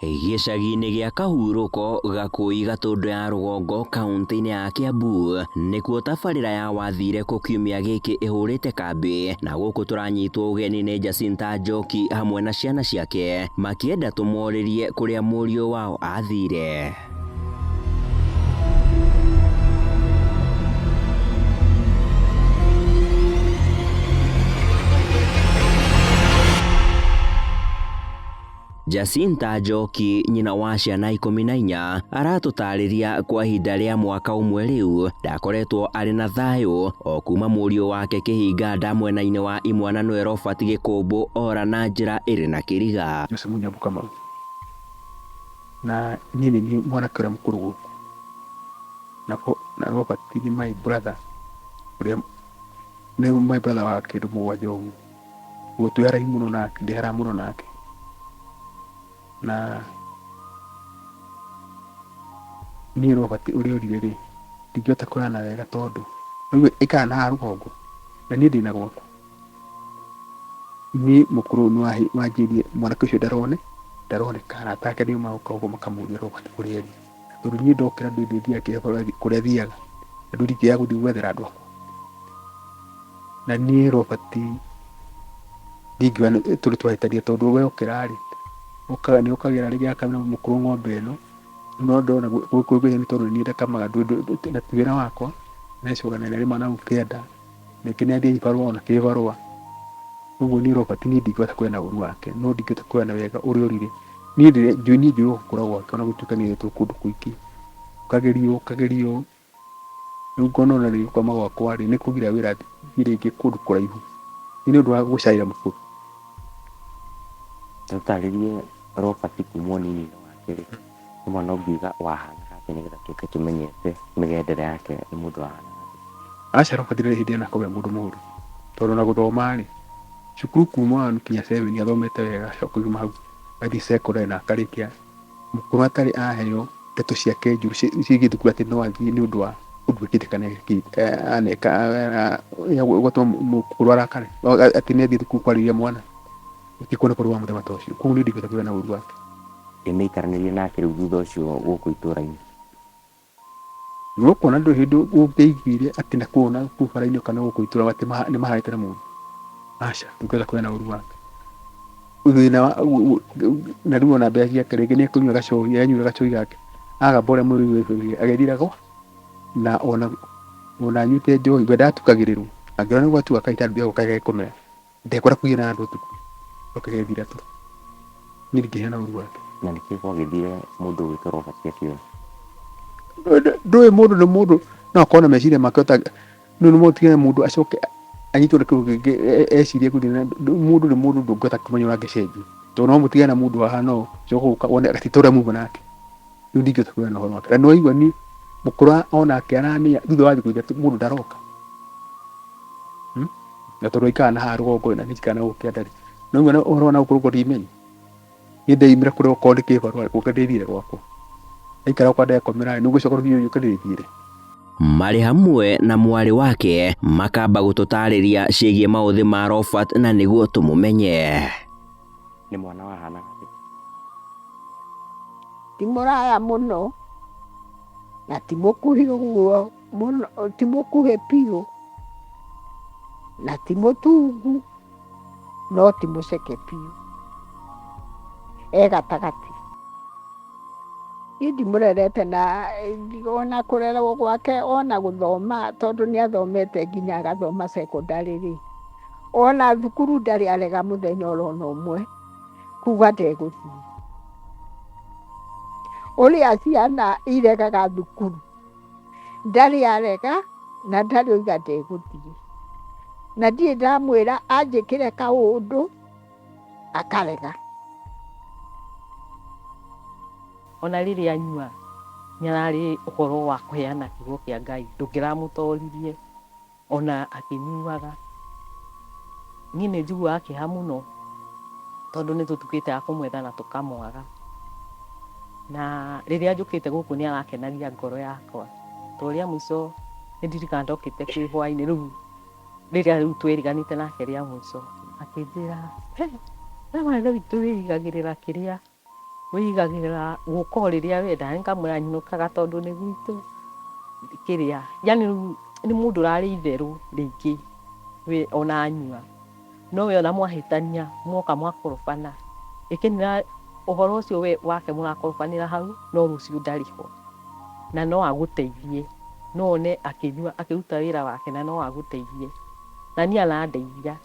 Gĩcagi-inĩ gĩa Kahurũko, Gakũi, Gatũndũ ya rũgongo, kaũntĩ-inĩ ya Kiambu, nĩkuo tabarĩra ya Wathire kũ kiumia gĩkĩ ĩhũrĩte kambĩ, na gũkũ tũranyitwo ũgeni nĩ Jacinta Njoki hamwe na ciana ciake, makĩenda tũmorĩrie kũrĩa mũriũ wao athire. Jacinta Njoki, nyina wa ciana 14, aratũtarĩria kwa ihinda rĩa mwaka ũmwe rĩu ndakoretwo arĩ na thayũ o kuma mũriũ wake Kĩhinga mwena-inĩ wa Imwanano Robert Gĩkũmbũ ora na njĩra ĩrĩ na kĩriga. Jose Munyambu Kamau. Na niĩ nĩ mwanake ũrĩa mũkũrũ gũkũ. Na Robert nĩ my brother. Nĩ my brother wa kĩndũ mũgwanja ũguo. Ũguo twĩ haraihu mũno nake, ndĩ haraya mũno nake. Na niĩ Robert ũrĩa ũrire rĩ, ndingĩhota kũrana wega tondũ rĩu ĩikara na rũgongo na niĩ ndĩna gwakwa. Niĩ mũkũrũ nĩ wanjĩrie mwanake ũcio ndaroneka, arata ake nĩo magoka ũguo makamũria Robert kũrĩa arĩ. Tondũ niĩ ndokĩra ndĩthiaga kũrĩa thiaga, na ndingĩaga gũthiĩ gwethera andũ akwa. Na niĩ Robert ndingiuga tũrĩ twahĩtania tondũ we ũkĩra rĩ, nĩ ũkagĩra rĩngĩ akamena mũkũrũ ng'ombe ĩno, no ndona gwĩkũĩgũithia nĩ tondũ niĩ ndakamaga na ti wĩra wakwa, necũganĩrĩria rĩmwe na ũkĩenda, ningĩ nĩ athiĩ ibarũa ona kĩbarũa. Ũguo niĩ Robert niĩ ndingĩhota kwenda ũru wake, no ndingĩhota kwenda wega ũrĩa ũrire. Niĩ njũĩ gũkũra gwake ona gũtuĩka nĩ tũ kũndũ kũingĩ. Ũkagerio, rĩu ngona ona rĩu kwama gwakwa rĩ, nĩ kũgira wĩra rĩngĩ kũndũ kũraihu. Nĩ ũndũ wa gũcaĩra mũkũrũ. Tũtarĩrie Robert kuma ũnini wake rĩ, rĩmwe no ngiuga wahanaga atĩ nĩgetha tũke tũmenyete mĩgendere yake nĩ mũndũ wahanaga atĩa. Aca Robert ndarĩ hĩndĩ anakorwo mũndũ mũũru, tondũ na gũthoma rĩ, cukuru kuma 1 nginya 7 athomete wega, acoka kuma hau athiĩ secondary na akarĩkia. Mũkũrũ atarĩ aheo ndeto ciake njũru ciĩgiĩ thukuru atĩ no athiĩ nĩ ũndũ wa ũndũ wĩkĩte kana aneka gũtũma mũkũrũ arakare atĩ nĩ athiĩ thukuru kwarĩria mwana. Gũtikũona kũrĩ wa mũthemba ta ũcio, koguo niĩ ndingĩhota kũgĩa na ũru wake. Mĩikaranĩrie nake rĩu thutha ũcio gũkũ itũũra-inĩ. Nĩũkuona ndũrĩ hĩndĩ ũngĩaiguire atĩ na kuona kũu bara-inĩ kana gũkũ itũũra atĩ nĩ maharĩte na mũndũ. Aca, ndingĩhota kũgĩa na ũru wake. Thĩna na rĩu ona mbĩa ciake rĩngĩ nĩ ekũnyua gacohi, anyuire gacohi gake agamba ũrĩa mwĩrĩ wĩbĩrĩria agethirago, na ona anyuĩte njohi we ndatukagĩrĩrwo, angĩona nĩ gwatuka kaita ndũthiaga gũkaga gĩkomera, ndekwenda kũgia na andũ ũtukũ, ũkagethira tu. Niĩ ndingĩheana na ũru wake. Na nĩkĩĩ gwagĩthire mũndũ gwĩtwo Robert akĩũra? Ndũĩ mũndũ nĩ mũndũ no akorwo na meciria make nĩ mũtigane mũndũ acoke anyitwo nĩ kĩndũ kĩngĩ ecirie gũthiĩ. Mũndũ nĩ mũndũ ndũngĩhota kũmenya ũrĩa angĩcenjia, tondũ no mũtigane na mũndũ wahana ũũ ũcoke gũka wone atĩ ũrĩa muma nake. Rĩu ndingĩhota kũgĩa na ũhoro wake. Na nĩwaigua niĩ mũkũrũ onake aramenya thutha wa thikũ ithatũ mũndũ ndaroka. Na tondũ aikara na haha rũgongo na nĩ njikara na gũkũ kĩanda rĩ, no ũguo ũhoro na gũkũ ndimenya. Niĩ ndeimire kũrĩa okorwo nĩ kĩbarũa gũka ndĩthire gwakwa. Aikara gũka ndekomera nĩ ũgũcoka rũthiĩ yũke ndĩthire. Marĩ hamwe na mwarĩ wake makamba gũtũtarĩria ciĩgiĩ maũthĩ ma Robert na nĩguo tũmũmenye. Nĩ mwana wahanaga atĩa? Ti mũraya mũno na ti mũkuhĩ ũguo mũno, ti mũkuhĩ biũ na ti mũtungu no ti mũceke biũ, gatagatĩ. Niĩ ndimũrerete na ona kũrerwo gwake ona gũthoma, tondũ nĩ athomete nginya agathoma secondary rĩ, ona thukuru ndarĩ arega mũthenya ona ũmwe kuga ndegũthiĩ. Ũrĩa ciana iregaga thukuru ndarĩ arega na ndarĩ oiga ndegũthiĩ, na ndirĩ ndamwĩra anjĩkĩre kaũndũ akarega. Ona rĩrĩa anyua nĩ ararĩ ũhoro wa kũheana kiugo kĩa Ngai, ndũngĩramũtoririe ona akĩnyuaga. Niĩ nĩ njiguaga kĩeha mũno tondũ nĩ tũtukĩte a kũmwetha na tũkamwaga. Na rĩrĩa njũkĩte gũkũ nĩ arakenagia ngoro yakwa. Torĩa mũico nĩ ndirikana ndokĩte kwĩ hwainĩ rĩu rĩrĩa rĩu twĩriganĩte nake rĩa mũico akĩnjĩra, we mwana witũ wĩigagĩrĩra kĩrĩa wĩigagĩra guoko rĩrĩa wenda, ngamwĩra nyinũkaga tondũ nĩ gwitũ kĩrĩa, yani nĩ mũndũ ũrarĩ itherũ rĩngĩ ona anyua, no we ona mwahĩtania mwoka mwakorobana, ĩkĩnira ũhoro ũcio we wake mũrakorobanĩra hau, no rũciũ ndarĩ ho, na no agũteithie, no one akĩnyua akĩruta wĩra wake na no agũteithie, na niĩ arandeithia.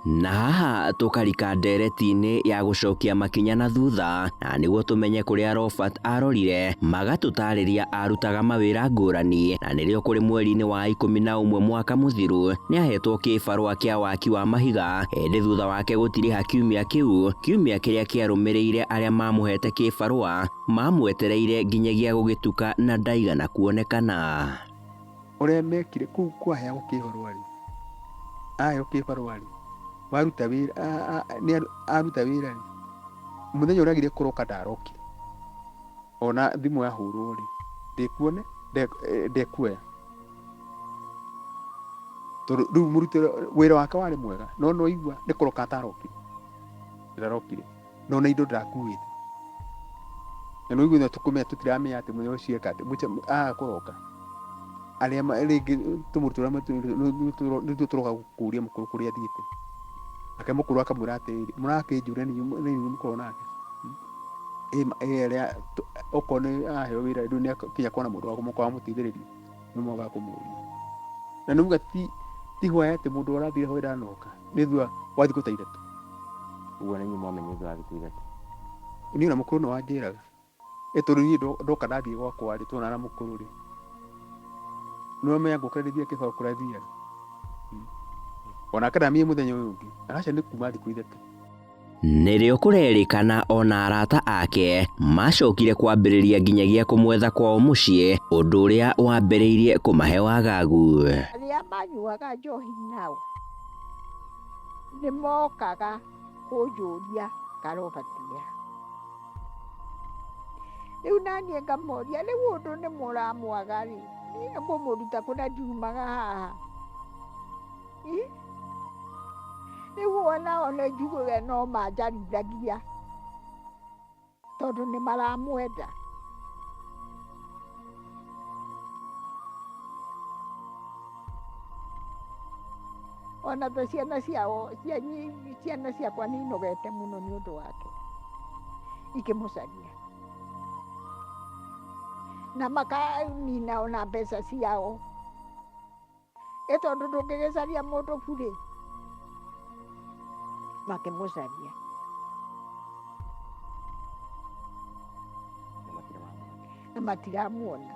Na haha tũkarika ndereti-inĩ ya gũcokia makinya na thutha, na nĩguo tũmenye kũrĩa Robert arorire, magatũtarĩria arutaga mawĩra ngũrani, na nĩrĩo kũrĩ mweri-inĩ wa 11 mwaka mũthiru nĩahetwo kĩbarũa kĩa waki wa mahiga, ĩndĩ thutha wake gũtirĩha kiumia kĩu, kiumia kĩrĩa kĩarũmĩrĩire arĩa mamũhete kĩbarũa mamwetereire nginyagia gũgĩtuka na ndaigana kuonekana. Ũrĩa mekire kũu kwaheagwo kĩbarũa rĩ, aheo kĩbarũa rĩ, waruta wĩra aruta wĩra rĩ, mũthenya ũrĩa agire kũroka ndarokire, ona thimũ yahũrwo rĩ, ndĩkuone ndekuoya, tondũ rĩu mũrute wĩra wake warĩ mwega, no no igua nĩ kũroka atarokire, ndarokire, no na indo ndakuĩte, na no igua tũkũmenya tũtiramenya atĩ mũthenya ũcio eka atĩ kũroka arĩa rĩngĩ tũmũrutura nĩtuo tũroka kũria mũkũrũ kũrĩa athiĩte, ake mũkũrũ akamwĩra atĩrĩrĩ, mũrakĩnjũria nĩ mũkorwo nake ĩrĩa okorwo nĩ aheo wĩra rĩu nĩakinya kuona mũndũ wa kũmoka wamũteithĩrĩria nĩ moka kũmũria, na nĩ muga ti hwaya atĩ mũndũ ũrathire ho ndanoka, nĩ thutha wa thikũ ta 3. Ũguo nĩ nyuma amenye thutha wa thikũ 3. Niĩ ona mũkũrũ no wanjĩraga tondũ niĩ ndoka ndathiĩ gwakwa rĩ, tuona na mũkũrũ rĩ, no menya ngũkarĩrĩria kĩbarũa kũrĩa thiaga, ona kana mie mũthenya ũyũ ũngĩ, aca nĩ kuma thikũ 3. Nĩrĩo kũrerĩkana ona arata ake macokire kwambĩrĩria nginyagia kũmwetha kwao mũciĩ, ũndũ ũrĩa wambĩrĩirie kũmahe wagagu. Arĩa manyuaga njohi nao nĩ mokaga kũnjũria karobatia, rĩu naniĩ ngamoria rĩu ũndũ nĩ mũramwaga rĩ, niĩ ngũmũruta kũrĩa ndiumaga haha, rĩu onao nĩ njiguaga no manjarithagia tondũ nĩ maramwenda. Ona ta ciana ciao ciana ciakwa nĩ inogete mũno nĩ ũndũ wake, ikĩmũcaria na makanina ona mbeca ciao, tondũ ndũngĩgĩcaria mũndũ burĩ, makĩmũcaria na matiramuona,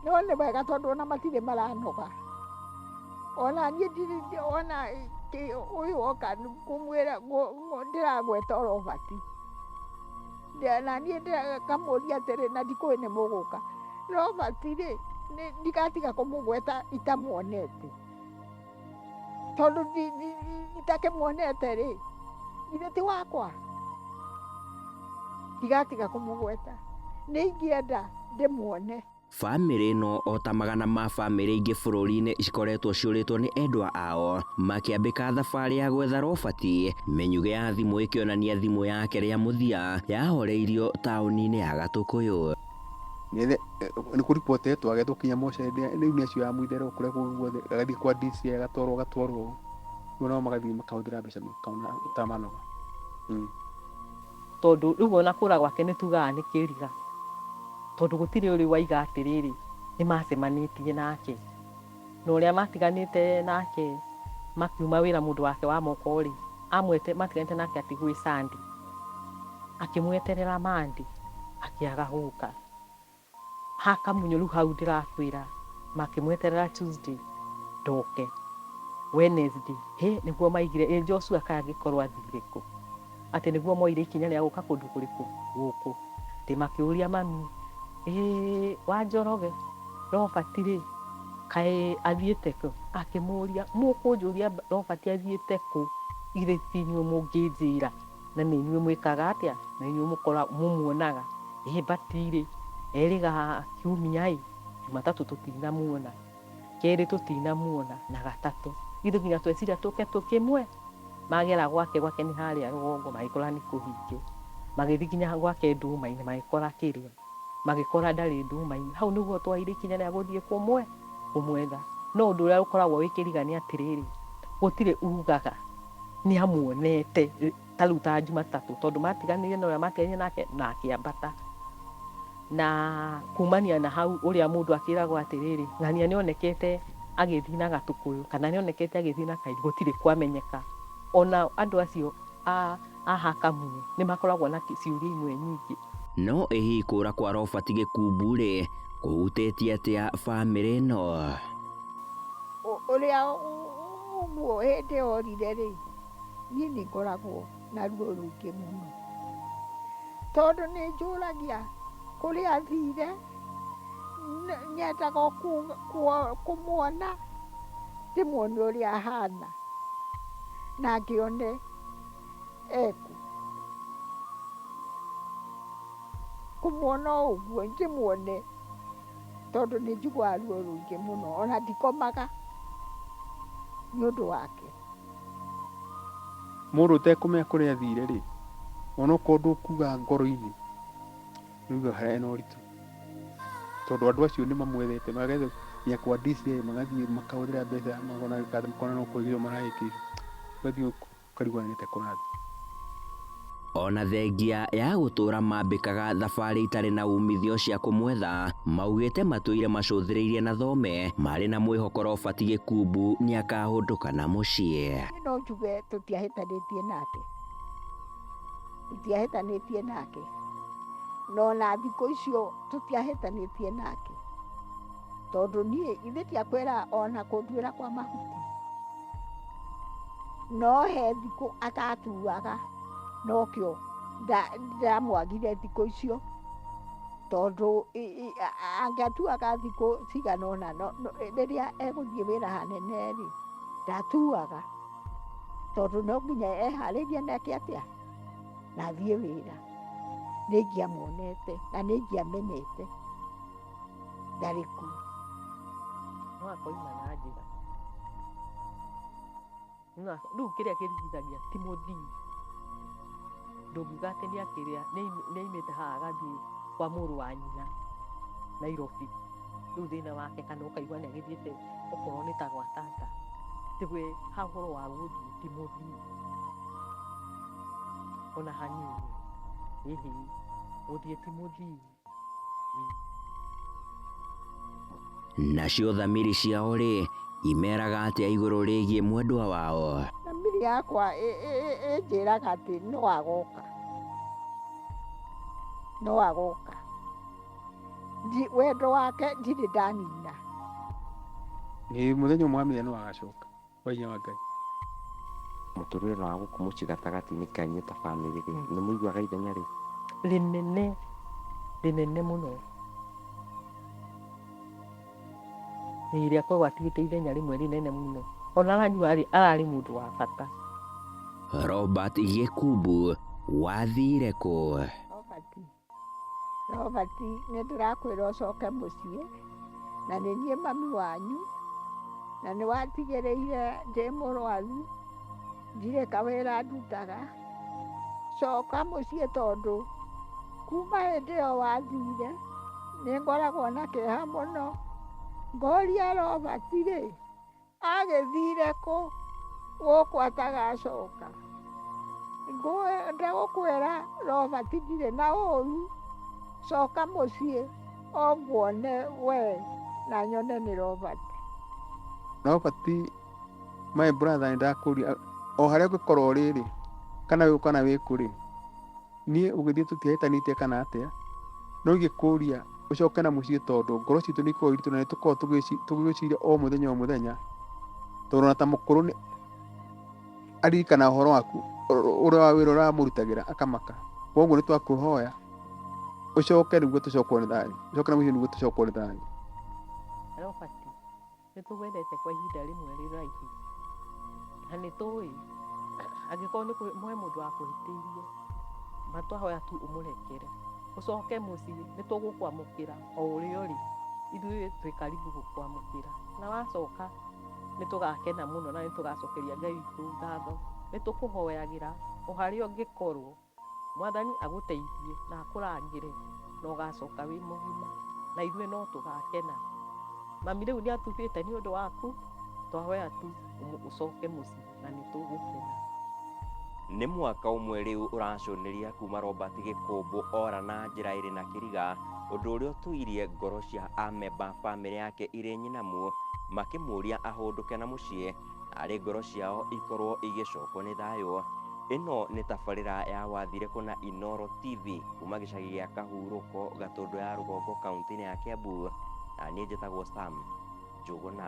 no nĩ wega tondũ ona matirĩ maranoga, ona niĩ ona ũyũ oka kũmwĩra ndĩragweta Robert, na niĩ ngamũria atĩrĩ na ndikũĩ nĩ mũgũka, Robert rĩ ndigatiga kũmũgweta itamuonete, tondũ itakĩmuonete rĩ, ithe ti wakwa, ndigatiga kũmũgweta, nĩ ingĩenda ndĩmuone. Bamĩrĩ ĩno o ta magana ma bamĩrĩ ingĩ bũrũri-inĩ cikoretwo ciũrĩtwo nĩ endwa ao makĩambĩka thabarĩ ya gwetha Robert, menyuge ya thimũ ĩkĩonania thimũ yake rĩa mũthia yahoreirio taũni-inĩ ya Gatũkũyũ. Nĩ kũripotetwo agethwo kinya mocarĩ, rĩu nĩ acio amũithere kũrĩa guothe, agathiĩ kwa DCI agatwarwo nao magathiĩ makahũthĩra mbeca makaona tamanoga, tondũ rĩu ona kũra gwake nĩ tugaga nĩ kĩriga, tondũ gũtirĩ ũrĩ waiga atĩrĩrĩ nĩ macemanĩtie nake, na ũrĩa matiganĩte nake makiuma wĩra mũndũ wake wa moko rĩ, matiganĩte nake atĩ gwĩ Sunday, akĩmweterera Monday akĩaga gũka, hakamunyo rĩu hau ndĩrakwĩra makĩmweterera Tuesday ndoke, Wednesday nĩguo maigire Joshua kangĩkorwo athire kũ, atĩ nĩguo moire ikinya rĩa gũka kũndũ kũrĩkũ gũkũ, makĩũria mami wa Njoroge Robert rĩ kaĩ athiĩte kũ, akĩmũria mũkũnjũria Robert athiĩte kũ, ithe ti inyuĩ mũngĩnjĩra na nĩ inyuĩ mwĩkaga atĩa, na inyuĩ mũmuonaga, batirĩ erĩga kiumia Jumatatũ tũtinamuona, kerĩ tũtinamuona, na gatatũ ithe nginya tweciria tũke tũkĩmwe, magera gwake nĩ harĩa rũgongo magĩkora nĩ kũhinge, magĩthiĩ nginya gwake nduma-inĩ magĩkora kĩrĩa, magĩkora ndarĩ nduma-inĩ. Hau nĩguo twaire ikinya rĩa gũthiĩ kũmwetha. No ũndũ ũrĩa ũkoragwo wĩ kĩriga nĩ atĩrĩrĩ, gũtirĩ ugaga nĩ amuonete ta rĩu ta Jumatatũ, tondũ matiganire na ũrĩa matiganire nake na akĩambata. Na kumania na hau ũrĩa mũndũ akĩragwo atĩrĩrĩ, ng'ania nĩonekete agĩthiĩ na Gatũkũyũ kana nĩonekete agĩthiĩ na Kairũ, gũtirĩ kwamenyeka. Ona andũ acio a Hakamunye nĩ makoragwo na ciũria imwe nyingĩ. No ĩhi kũra kwa Robert Gĩkumbu rĩ kũhutĩtie atĩa bamĩrĩ ĩno? Ũrĩa ũguo hĩndĩ orire rĩ, niĩ nĩ ngoragwo na ruo rũingĩ mũno, tondũ nĩ njũragia kũrĩa athire, nyendaga kũmuona, ndĩmuone ũrĩa ahana na ngĩone eku. Kũmuona ũguo ndĩmuone, tondũ nĩ njiguaga ruo rũingĩ mũno, ona ndikomaga nĩ ũndũ wake. Mũndũ ũtekũmenya kũrĩa athire rĩ, ona okorwo ndũkuga ngoro-inĩ nĩuga hena ũritũ, tondũ andũ acio nĩ mamwethete magetha nginya kwa DCI, magathiĩ makahũthĩra mbeca makona no kũigĩrwo marahĩkĩrio, ũgathiĩ ũkarigwo nĩte kũrathiĩ. Ona thengia ya gũtũra mambĩkaga thabarĩ itarĩ na umithio cia kũmwetha, maugĩte matũire macũthĩrĩirie na thome marĩ na mwĩhoko Robert Gĩkumbu nĩ akahũndũka na mũciĩ. No njuge tũtiahĩtanĩtie nake, no na thikũ icio tũtiahĩtanĩtie nake, tondũ niĩ ithe ndiakwĩra ona kũnduĩra kwa mahuti, no he thikũ atatuaga, nokĩo ndamwagire thikũ icio, tondũ angĩatuaga thikũ cigana ũna rĩrĩa egũthiĩ wĩra hanene rĩ, ndatuaga, tondũ no nginya eharĩrie neke atĩa na athiĩ wĩra. Nĩ ingĩamuonete na nĩ ingĩamenyete ndarĩ kuo. No akoima na njĩra. Rĩu kĩrĩa kĩrigithagia ti mũthii, ndũngiuga atĩ nĩaimĩte haha agathiĩ kwa mũrũ wa nyina Nairobi, rĩu thĩna wake kana ũkaigua nĩagĩthiĩte okorwo nĩ ta gwa tata, tigwe ha ũhoro wa gũthiĩ ti mũthii ona hanini. Hihi gũthiĩ ti mũthii. Nacio thamiri ciao rĩ imeraga atĩa igũrũ rĩgiĩ mwendwa wao? Thamiri yakwa ĩnjĩraga atĩ no agoka, wendo wake ndirĩ ndanina. Nĩ mũthenya ũmwe wa mĩthia no agacoka kwa hinya wa Ngai. Mũtũrĩre wa gũkũ mũciĩ gatagatĩ-inĩ kanyu ta bamĩrĩ rĩ, nĩ mũiguaga ithenya rĩ? Rĩnene mũno. Rĩrĩa akorwo atigĩte ithenya rĩmwe rĩnene mũno, ona ararĩ mũndũ wa bata. Robert Gĩkumbu wathire kũ? Robert, nĩ ndĩrakwĩra ũcoke mũciĩ, na nĩ niĩ mami wanyu, na nĩ watigĩrĩire ndĩ mũrwaru, ndirĩ kawĩra ndutaga. Coka mũciĩ, tondũ kuma hĩndĩ ĩyo wathire nĩ ngoragwo na kĩeha mũno, ngoria Robert rĩ, agĩthire kũ gũkũ atagacoka. Ndagũkwĩra Robert ndirĩ na ũru, coka mũciĩ onguone we na nyone nĩ Robert. Robert, my brother, ndakũria o harĩa ũngĩkorwo rĩrĩ, kana wĩ kana wĩ kũrĩ, niĩ ũgĩthiĩ tũtiahĩtanĩtie kana atĩa, no ingĩkũria ũcoke na mũciĩ, tondũ ngoro citũ nĩ ikoragwo iritũ na nĩ tũkoragwo tũgĩciria o mũthenya, tondũ na ta mũkũrũ aririkana ũhoro waku ũrĩa wa wĩra ũramũrutagĩra akamaka. Koguo nĩ twakũhoya ũcoke nĩguo tũcokwo nĩ thayũ, ũcoke na mũciĩ nĩguo tũcokwo nĩ thayũ. Robert, nĩ tũgwendete kwa ihinda rĩmwe rĩraihu, na nĩ tũĩ angĩkorwo nĩ mwe mũndũ wa kũhĩtĩirie, matwahoya tu ũmũrekere ũcoke mũciĩ, nĩ tũgũkwamũkĩra o ũrĩa ũrĩ, ithuĩ twĩ karibu gũkwamũkĩra, na wacoka nĩ tũgakena mũno na nĩ tũgacokeria Ngai witũ ngatho nĩ tũkũhoyagĩra o harĩa ũngĩkorwo, Mwathani agũteithie na akũrangĩre na ũgacoka wĩ mũgima, na ithuĩ no tũgakena. Mami rĩu nĩ atugĩte nĩ ũndũ waku, twahoya tu ũcoke mũciĩ na nĩ tũgũkena. Nĩ mwaka ũmwe rĩu ũracũnĩria kuma Robert Gĩkũmbũ ora na njĩra ĩrĩ na kĩriga, ũndũ ũrĩa ũtũirie ngoro cia amemba bamĩrĩ yake irĩ nyinamu, makĩmũria ahũndũke na mũciĩ, arĩ ngoro ciao ikorwo igĩcokwo nĩ thayũ. Ĩno nĩ tabarĩra ya Wathire kũna Inooro TV kuma gĩcagi gĩa Kahurũko, Gatũndũ ya Rũgongo, kaunti-inĩ ya Kiambu, na niĩ njĩtagwo Sam Njũgũna.